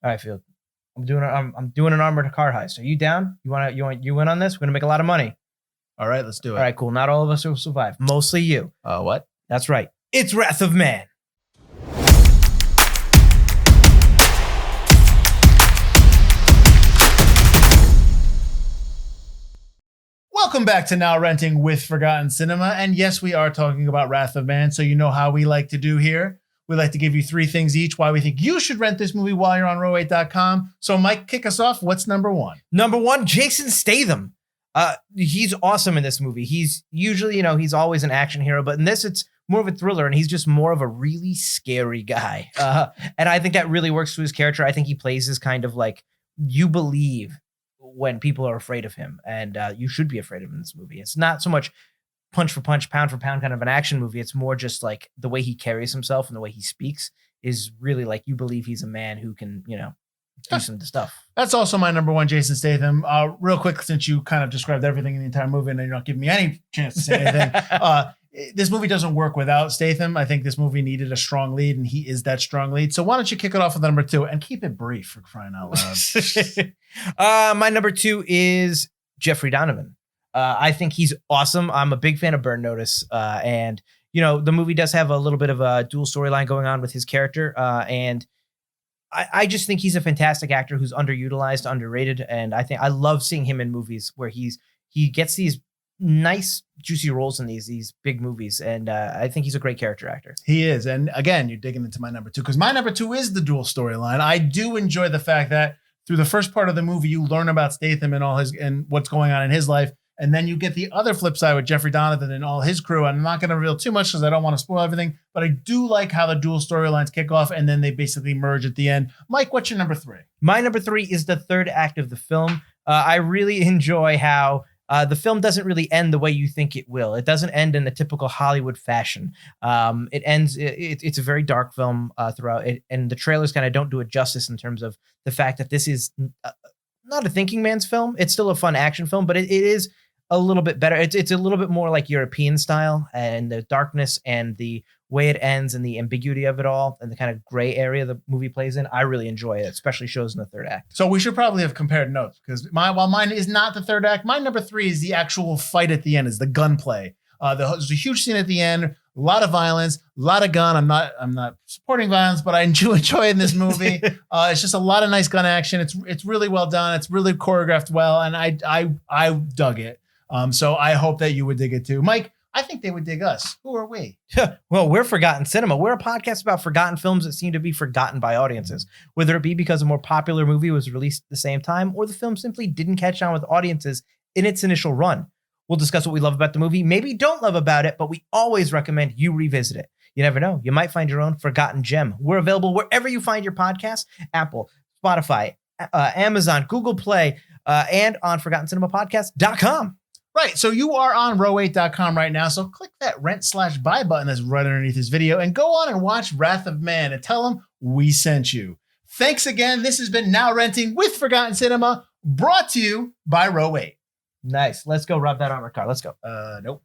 All right, Field. I'm doing an armored car heist. Are you down? You in on this? We're gonna make a lot of money. All right, let's do it. All right, cool. Not all of us will survive. Mostly you. What? That's right. It's Wrath of Man. Welcome back to Now Renting with Forgotten Cinema. And yes, we are talking about Wrath of Man. So you know how we like to do here. We like to give you 3 things each why we think you should rent this movie while you're on row8.com. So Mike, kick us off. What's number 1? Number 1, Jason Statham. He's awesome in this movie. He's usually, he's always an action hero, but in this, it's more of a thriller, and he's just more of a really scary guy. And I think that really works to his character. I think he plays this kind of like, you believe when people are afraid of him, and you should be afraid of him in this movie. It's not so much punch for punch, pound for pound kind of an action movie. It's more just like the way he carries himself and the way he speaks is really like you believe he's a man who can, do some stuff. That's also my number 1, Jason Statham. Real quick, since you kind of described everything in the entire movie and you're not giving me any chance to say anything, this movie doesn't work without Statham. I think this movie needed a strong lead, and he is that strong lead. So why don't you kick it off with number 2 and keep it brief, for crying out loud. My number 2 is Jeffrey Donovan. I think he's awesome. I'm a big fan of Burn Notice. And, the movie does have a little bit of a dual storyline going on with his character. And I just think he's a fantastic actor who's underutilized, underrated. And I love seeing him in movies where he gets these nice, juicy roles in these big movies. And I think he's a great character actor. He is. And again, you're digging into my number 2 because my number 2 is the dual storyline. I do enjoy the fact that through the first part of the movie, you learn about Statham and what's going on in his life. And then you get the other flip side with Jeffrey Donovan and all his crew. I'm not going to reveal too much because I don't want to spoil everything, but I do like how the dual storylines kick off and then they basically merge at the end. Mike, what's your number 3? My number 3 is the third act of the film. I really enjoy how the film doesn't really end the way you think it will. It doesn't end in the typical Hollywood fashion. It ends. It's a very dark film throughout it, and the trailers kind of don't do it justice in terms of the fact that this is not a thinking man's film. It's still a fun action film, but it is a little bit better. It's a little bit more like European style, and the darkness and the way it ends and the ambiguity of it all and the kind of gray area the movie plays in. I really enjoy it, especially shows in the third act. So we should probably have compared notes because while mine is not the third act, my number 3 is the actual fight at the end, is the gunplay. There's a huge scene at the end, a lot of violence, a lot of gun. I'm not supporting violence, but I enjoy in this movie. It's just a lot of nice gun action. It's really well done. It's really choreographed well, and I dug it. So I hope that you would dig it too. Mike, I think they would dig us. Who are we? Well, we're Forgotten Cinema. We're a podcast about forgotten films that seem to be forgotten by audiences, whether it be because a more popular movie was released at the same time or the film simply didn't catch on with audiences in its initial run. We'll discuss what we love about the movie, maybe don't love about it, but we always recommend you revisit it. You never know. You might find your own forgotten gem. We're available wherever you find your podcasts: Apple, Spotify, Amazon, Google Play, and on ForgottenCinemaPodcast.com. Right. So you are on row8.com right now. So click that rent/buy button that's right underneath this video and go on and watch Wrath of Man and tell them we sent you. Thanks again. This has been Now Renting with Forgotten Cinema, brought to you by Row8. Nice. Let's go rob that armored car. Let's go. Nope.